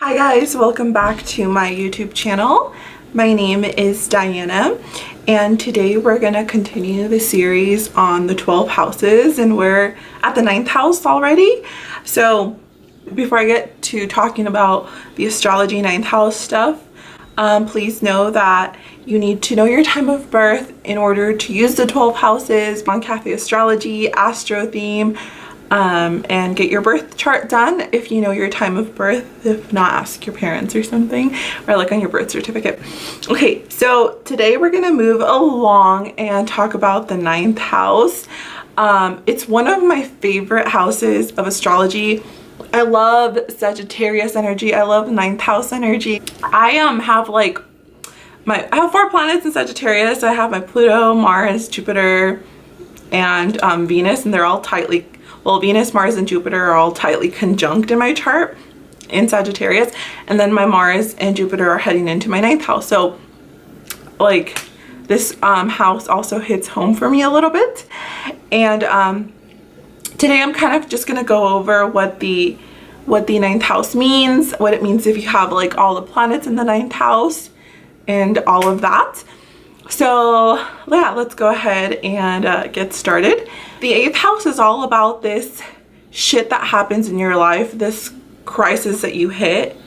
Hi guys, welcome back to my YouTube channel. My name is Diana and today we're going to continue the series on the 12 houses and we're at the 9th house already. So before I get to talking about the astrology 9th house stuff, please know that you need to know your time of birth in order to use the 12 houses on Cafe Astrology, Astro Theme, and get your birth chart done if you know your time of birth. If not, ask your parents or something, or look on your birth certificate. Okay, so today we're gonna move along and talk about the 9th house. It's one of my favorite houses of astrology. I love Sagittarius energy. I love 9th house energy. I have like I have 4 planets in Sagittarius. I have my Pluto, Mars, Jupiter, and Venus, and they're all tightly, well, Venus, Mars, and Jupiter are all tightly conjunct in my chart in Sagittarius, and then my Mars and Jupiter are heading into my 9th house. So like this house also hits home for me a little bit. And today I'm kind of just gonna go over what the 9th house means, what it means if you have like all the planets in the 9th house and all of that. So yeah, let's go ahead and get started. The 8th house is all about this shit that happens in your life, this crisis that you hit.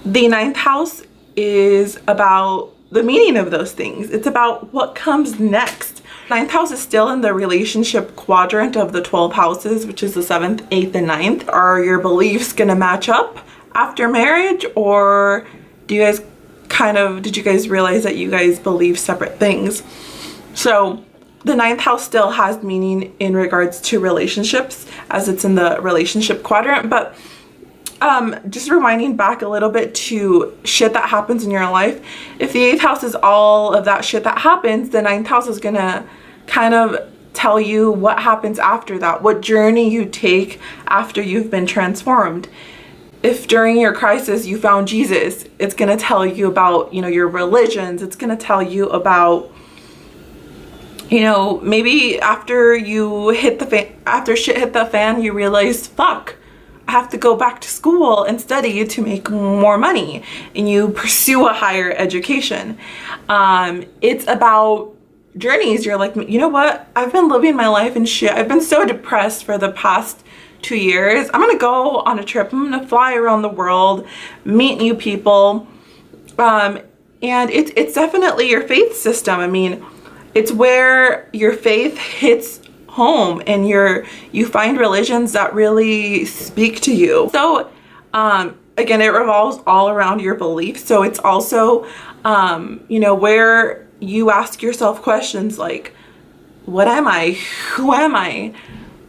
The 9th house is about the meaning of those things. It's about what comes next. 9th house is still in the relationship quadrant of the 12 houses, which is the 7th, 8th, and 9th. Are your beliefs gonna match up after marriage, or do you guys did you guys realize that you guys believe separate things? So the 9th house still has meaning in regards to relationships as it's in the relationship quadrant, but just reminding back a little bit to shit that happens in your life. If the 8th house is all of that shit that happens, the 9th house is gonna kind of tell you what happens after that, what journey you take after you've been transformed. If during your crisis you found Jesus, it's gonna tell you about, your religions. It's gonna tell you about, maybe after you hit the fan, after shit hit the fan, you realize, fuck, I have to go back to school and study to make more money, and you pursue a higher education. It's about journeys. You're like, you know what? I've been living my life and shit. I've been so depressed for the past 2 years. I'm gonna go on a trip. I'm gonna fly around the world, meet new people, and it's definitely your faith system. I mean, it's where your faith hits home and you find religions that really speak to you. So again, it revolves all around your beliefs. So it's also where you ask yourself questions like, what am I? Who am I?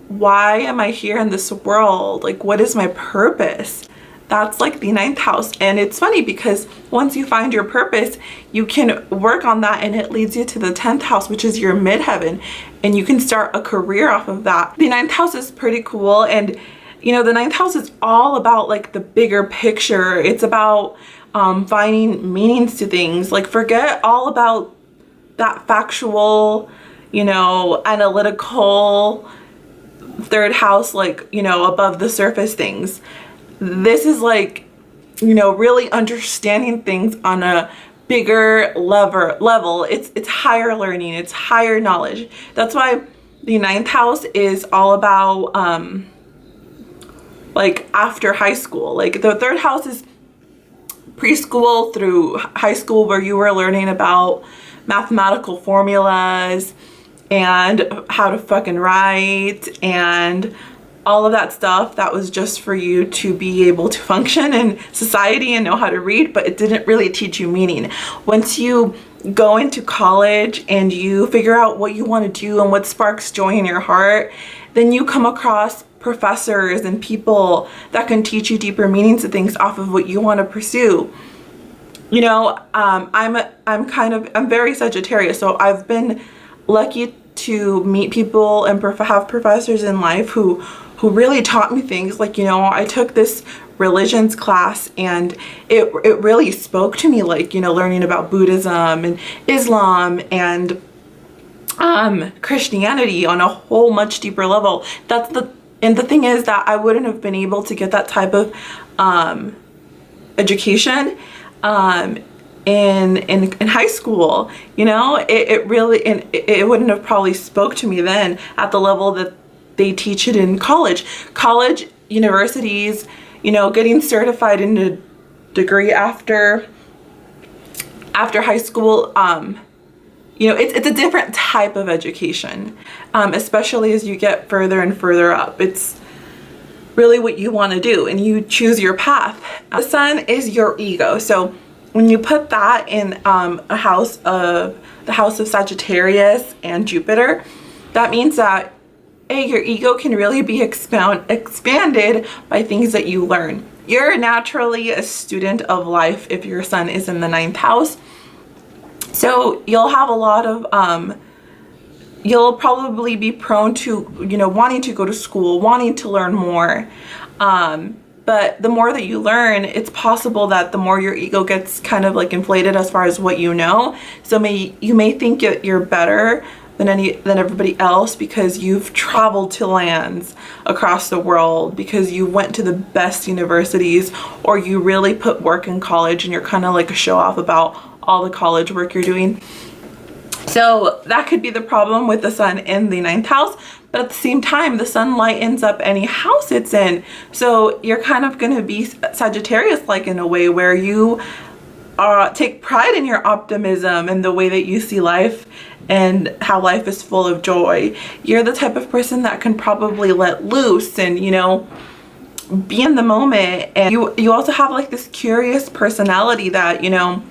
Why am I here in this world? Like, what is my purpose? That's like the 9th house. And it's funny because once you find your purpose, you can work on that and it leads you to the 10th house, which is your midheaven, and you can start a career off of that. The 9th house is pretty cool. And the 9th house is all about like the bigger picture. It's about finding meanings to things. Like, forget all about that factual, analytical 3rd house, like, above the surface things. This is like, really understanding things on a bigger level. It's higher learning, it's higher knowledge. That's why the 9th house is all about like after high school. Like the 3rd house is preschool through high school, where you were learning about mathematical formulas and how to fucking write and all of that stuff that was just for you to be able to function in society and know how to read, but it didn't really teach you meaning. Once you go into college and you figure out what you want to do and what sparks joy in your heart, then you come across professors and people that can teach you deeper meanings of things off of what you want to pursue. I'm very Sagittarius, so I've been lucky to meet people and have professors in life who really taught me things. Like, I took this religions class and it really spoke to me, like, learning about Buddhism and Islam and Christianity on a whole much deeper level. And the thing is that I wouldn't have been able to get that type of education in high school. You know, it really, and it wouldn't have probably spoke to me then at the level that they teach it in college. College, universities, you know, getting certified in a degree after high school, you know, it's a different type of education, especially as you get further and further up. It's really what you want to do, and you choose your path. The sun is your ego. So when you put that in the house of Sagittarius and Jupiter, that means that your ego can really be expanded by things that you learn. You're naturally a student of life if your sun is in the 9th house. So you'll have a lot of, you'll probably be prone to, you know, wanting to go to school, wanting to learn more. But the more that you learn, it's possible that the more your ego gets kind of like inflated as far as what you know. So you may think you're better than everybody else because you've traveled to lands across the world, because you went to the best universities, or you really put work in college and you're kind of like a show off about all the college work you're doing. So that could be the problem with the sun in the 9th house. But at the same time, the sun lightens up any house it's in. So you're kind of going to be Sagittarius-like in a way, where you take pride in your optimism and the way that you see life and how life is full of joy. You're the type of person that can probably let loose and, you know, be in the moment. And you also have like this curious personality that, you know,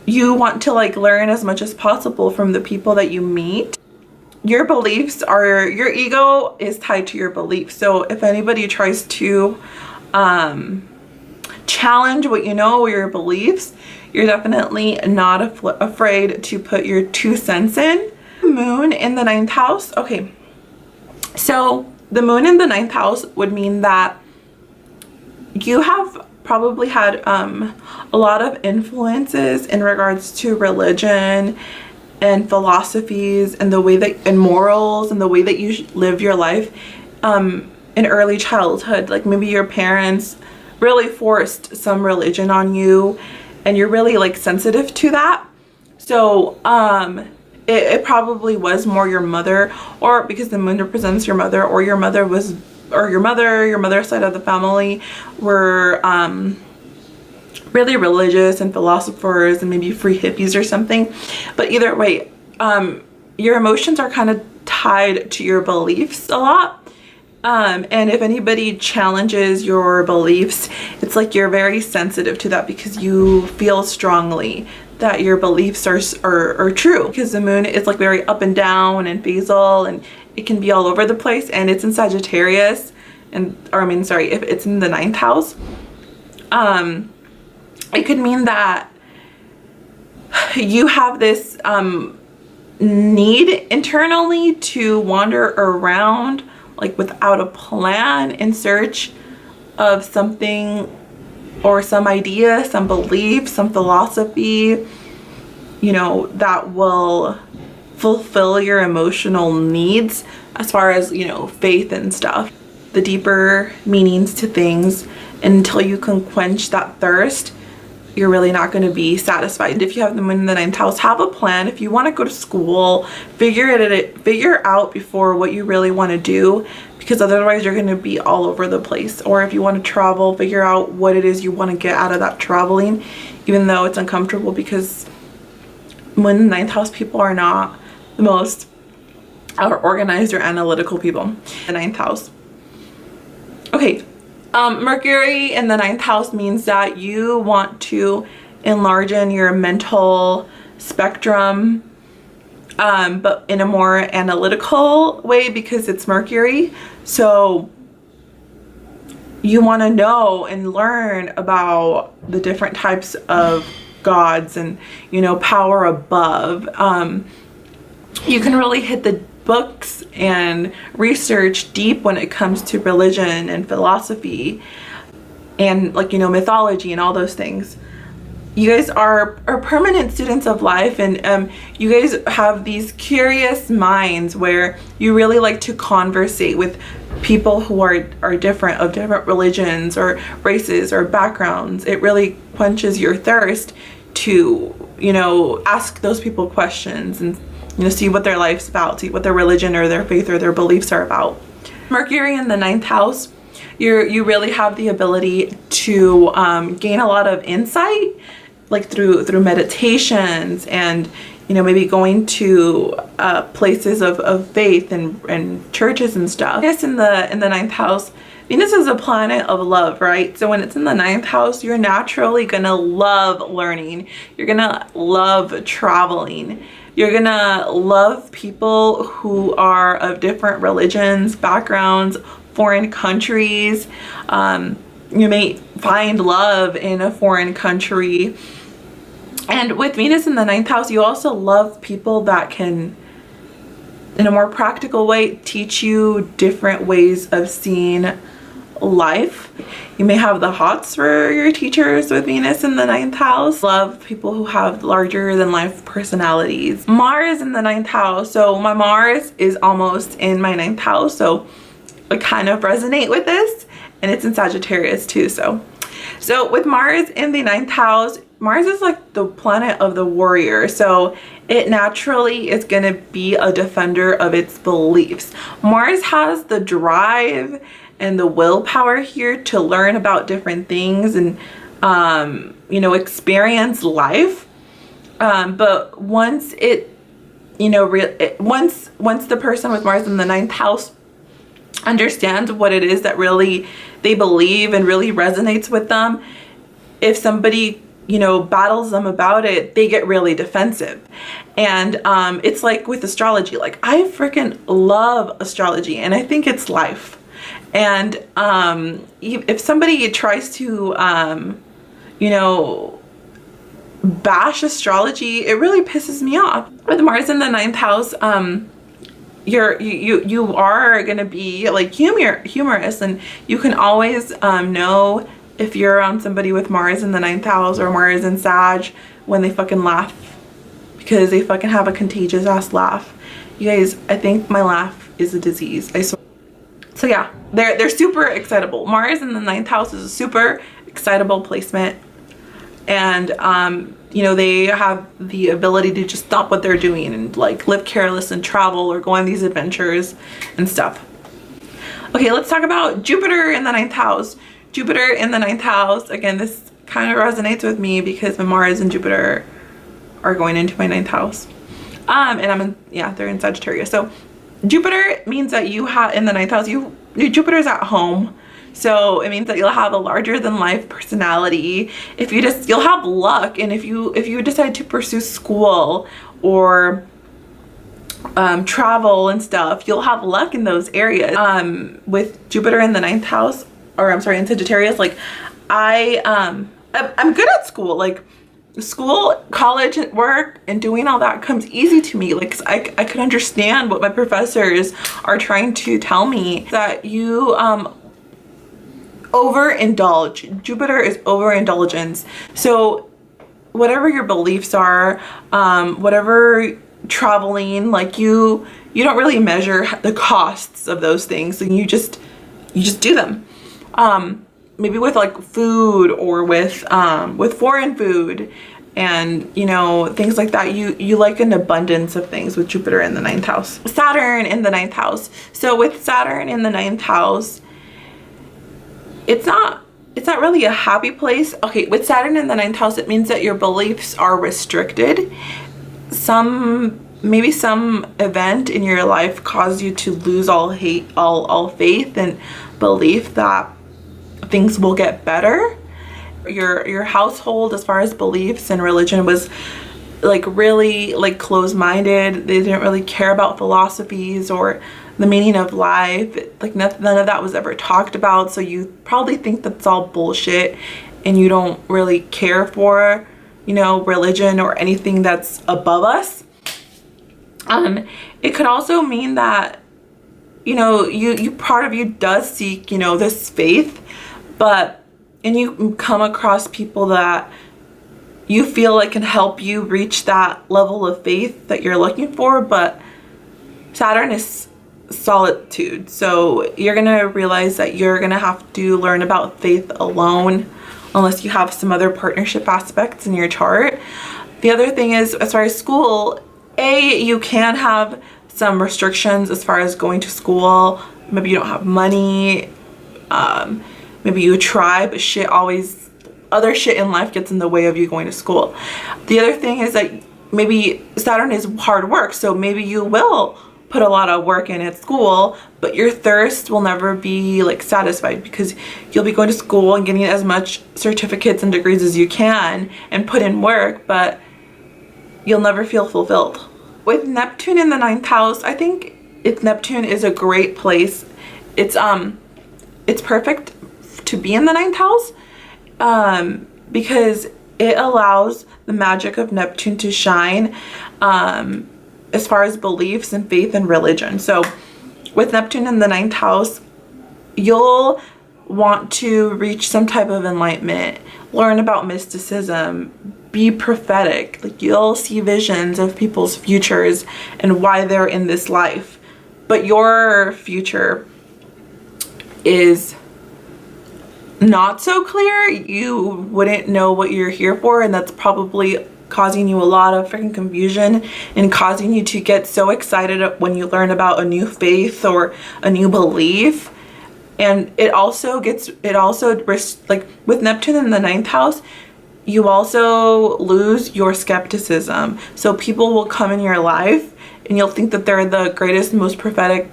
you want to like learn as much as possible from the people that you meet. Your beliefs are, your ego is tied to your beliefs. So if anybody tries to challenge what you know, your beliefs, you're definitely not afraid to put your 2 cents in. Moon in the 9th house. Okay, so the moon in the 9th house would mean that you have probably had a lot of influences in regards to religion and philosophies and the way that, and morals, and the way that you live your life in early childhood. Like maybe your parents really forced some religion on you and you're really like sensitive to that. So it probably was more your mother, or because the moon represents your mother, or your mother was, or your mother's side of the family were really religious and philosophers and maybe free hippies or something. But either way, your emotions are kind of tied to your beliefs a lot. And if anybody challenges your beliefs, it's like you're very sensitive to that because you feel strongly that your beliefs are true. Because the moon is like very up and down and phasal, and it can be all over the place, and it's in Sagittarius, and, or I mean, sorry, if it's in the 9th house, it could mean that you have this need internally to wander around like without a plan, in search of something or some idea, some belief, some philosophy, you know, that will fulfill your emotional needs as far as, you know, faith and stuff, the deeper meanings to things. And until you can quench that thirst, you're really not going to be satisfied. And if you have the moon in the 9th house, have a plan. If you want to go to school, figure out before what you really want to do, because otherwise you're going to be all over the place. Or if you want to travel, figure out what it is you want to get out of that traveling, even though it's uncomfortable, because moon in the 9th house people are not the most organized or analytical people. The 9th house. Okay. Mercury in the 9th house means that you want to enlarge your mental spectrum, but in a more analytical way, because it's Mercury. So you want to know and learn about the different types of gods and, you know, power above. You can really hit the books and research deep when it comes to religion and philosophy and, like, you know, mythology and all those things. You guys are permanent students of life, and you guys have these curious minds where you really like to conversate with people who are different, of different religions or races or backgrounds. It really quenches your thirst to, you know, ask those people questions and, you know, see what their life's about, see what their religion or their faith or their beliefs are about. Mercury in the 9th house, you really have the ability to gain a lot of insight, like through meditations and, you know, maybe going to places of faith and churches and stuff. Venus in the 9th house, Venus is a planet of love, right? So when it's in the 9th house, you're naturally gonna love learning. You're gonna love traveling. You're gonna love people who are of different religions, backgrounds, foreign countries. You may find love in a foreign country. And with Venus in the 9th house, you also love people that can, in a more practical way, teach you different ways of seeing life. You may have the hots for your teachers with Venus in the 9th house. Love people who have larger than life personalities. Mars in the 9th house. So my Mars is almost in my 9th house, so I kind of resonate with this, and it's in Sagittarius too. So with Mars in the 9th house, Mars is like the planet of the warrior, so it naturally is going to be a defender of its beliefs. Mars has the drive and the willpower here to learn about different things and you know, experience life, but once it, you know, once the person with Mars in the 9th house understands what it is that really they believe and really resonates with them, if somebody, you know, battles them about it, they get really defensive. And it's like with astrology, like I freaking love astrology and I think it's life. And if somebody tries to you know, bash astrology, it really pisses me off. With Mars in the 9th house, you are gonna be like humorous, and you can always know if you're around somebody with Mars in the 9th house or Mars in Sag when they fucking laugh, because they fucking have a contagious ass laugh. You guys, I think my laugh is a disease, I swear. So yeah, they're super excitable. Mars in the 9th house is a super excitable placement, and you know, they have the ability to just stop what they're doing and like live careless and travel or go on these adventures and stuff. Okay, let's talk about Jupiter in the 9th house. Jupiter in the 9th house, again, this kind of resonates with me because my Mars and Jupiter are going into my 9th house. And I'm in, yeah, they're in Sagittarius. So Jupiter means that you have, in the 9th house, Jupiter's at home. So it means that you'll have a larger than life personality. If you just, you'll have luck. And if you decide to pursue school or travel and stuff, you'll have luck in those areas. With Jupiter in the 9th house, or I'm sorry, in Sagittarius, like I'm good at school. Like school, college, and work and doing all that comes easy to me. Like I could understand what my professors are trying to tell me, that you overindulge. Jupiter is overindulgence. So whatever your beliefs are, whatever traveling, like you don't really measure the costs of those things, and you just do them. Maybe with like food or with foreign food and, you know, things like that. You like an abundance of things with Jupiter in the 9th house. Saturn in the 9th house. So with Saturn in the 9th house, it's not really a happy place. Okay, with Saturn in the 9th house, it means that your beliefs are restricted. Maybe some event in your life caused you to lose all faith and belief that things will get better. Your household, as far as beliefs and religion, was like really like closed-minded. They didn't really care about philosophies or the meaning of life. Like none of that was ever talked about. So you probably think that's all bullshit, and you don't really care for, you know, religion or anything that's above us. It could also mean that, you know, you part of you does seek, you know, this faith, and you come across people that you feel like can help you reach that level of faith that you're looking for, but Saturn is solitude. So you're gonna realize that you're gonna have to learn about faith alone unless you have some other partnership aspects in your chart. The other thing is, as far as school, you can have some restrictions as far as going to school. Maybe you don't have money, maybe you try, but other shit in life gets in the way of you going to school. The other thing is that maybe Saturn is hard work, so maybe you will put a lot of work in at school, but your thirst will never be like satisfied, because you'll be going to school and getting as much certificates and degrees as you can and put in work, but you'll never feel fulfilled. With Neptune in the 9th house, I think Neptune is a great place. It's perfect to be in the 9th house because it allows the magic of Neptune to shine as far as beliefs and faith and religion. So with Neptune in the 9th house, you'll want to reach some type of enlightenment, learn about mysticism, be prophetic. Like, you'll see visions of people's futures and why they're in this life. But your future is not so clear. You wouldn't know what you're here for, and that's probably causing you a lot of freaking confusion and causing you to get so excited when you learn about a new faith or a new belief. And it also like with Neptune in the 9th house, you also lose your skepticism. So people will come in your life and you'll think that they're the greatest, most prophetic,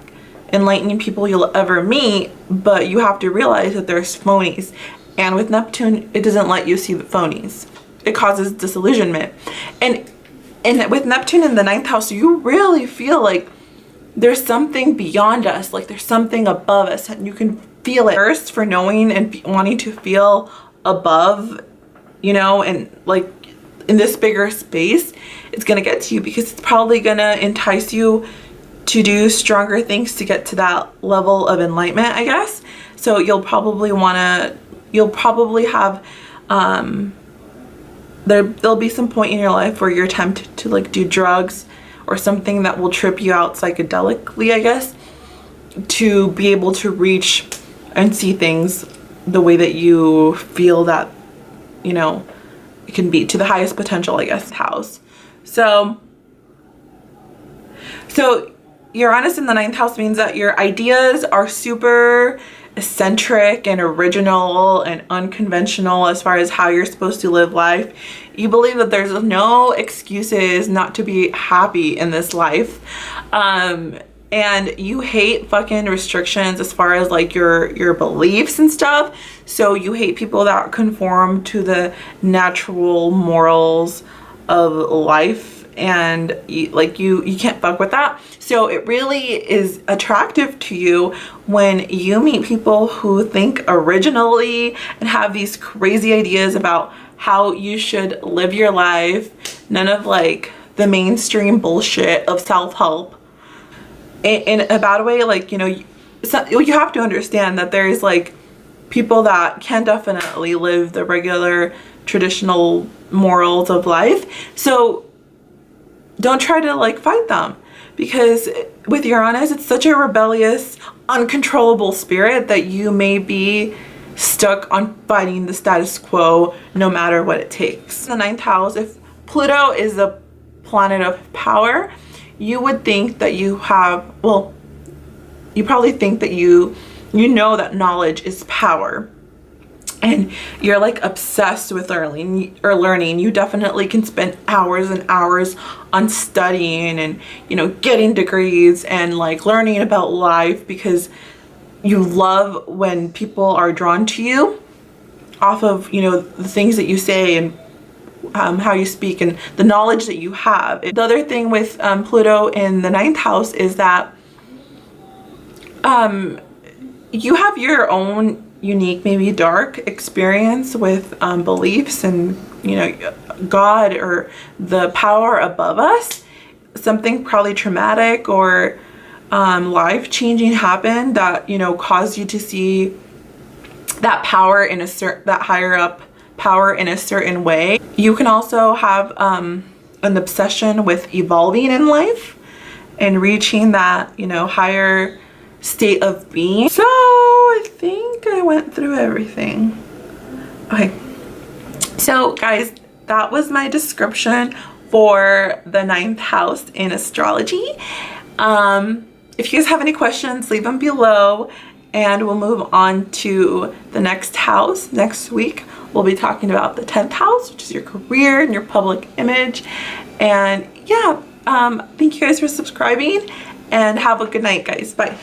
enlightening people you'll ever meet, but you have to realize that there's phonies. And with Neptune, it doesn't let you see the phonies. It causes disillusionment. And with Neptune in the 9th house, you really feel like there's something beyond us, like there's something above us, and you can feel it. First, for knowing and wanting to feel above, you know, and like in this bigger space, it's gonna get to you, because it's probably gonna entice you to do stronger things to get to that level of enlightenment, I guess. So you'll probably have there'll be some point in your life where you're tempted to like do drugs or something that will trip you out psychedelically, I guess, to be able to reach and see things the way that you feel that, you know, it can be, to the highest potential, I guess, house. So Uranus in the 9th house means that your ideas are super eccentric and original and unconventional as far as how you're supposed to live life. You believe that there's no excuses not to be happy in this life. And you hate fucking restrictions as far as like your beliefs and stuff. So you hate people that conform to the natural morals of life, and you can't fuck with that. So it really is attractive to you when you meet people who think originally and have these crazy ideas about how you should live your life. None of like the mainstream bullshit of self-help. In a bad way, like, you know, you have to understand that there's like people that can definitely live the regular traditional morals of life. So don't try to like fight them, because with Uranus, it's such a rebellious, uncontrollable spirit that you may be stuck on fighting the status quo no matter what it takes. In the 9th house, if Pluto is a planet of power, you would think that you have, well, you probably think that you know that knowledge is power, and you're like obsessed with learning. You definitely can spend hours and hours on studying and, you know, getting degrees and like learning about life, because you love when people are drawn to you off of, you know, the things that you say and how you speak and the knowledge that you have. The other thing with Pluto in the 9th house is that you have your own unique, maybe dark experience with beliefs and, you know, God or the power above us. Something probably traumatic or life-changing happened that, you know, caused you to see that power in that higher up power in a certain way. You can also have an obsession with evolving in life and reaching that, you know, higher state of being. So I think I went through everything. Okay, so guys, that was my description for the 9th house in astrology. If you guys have any questions, leave them below, and we'll move on to the next house. Next week we'll be talking about the 10th house, which is your career and your public image. And yeah, thank you guys for subscribing, and have a good night, guys. Bye.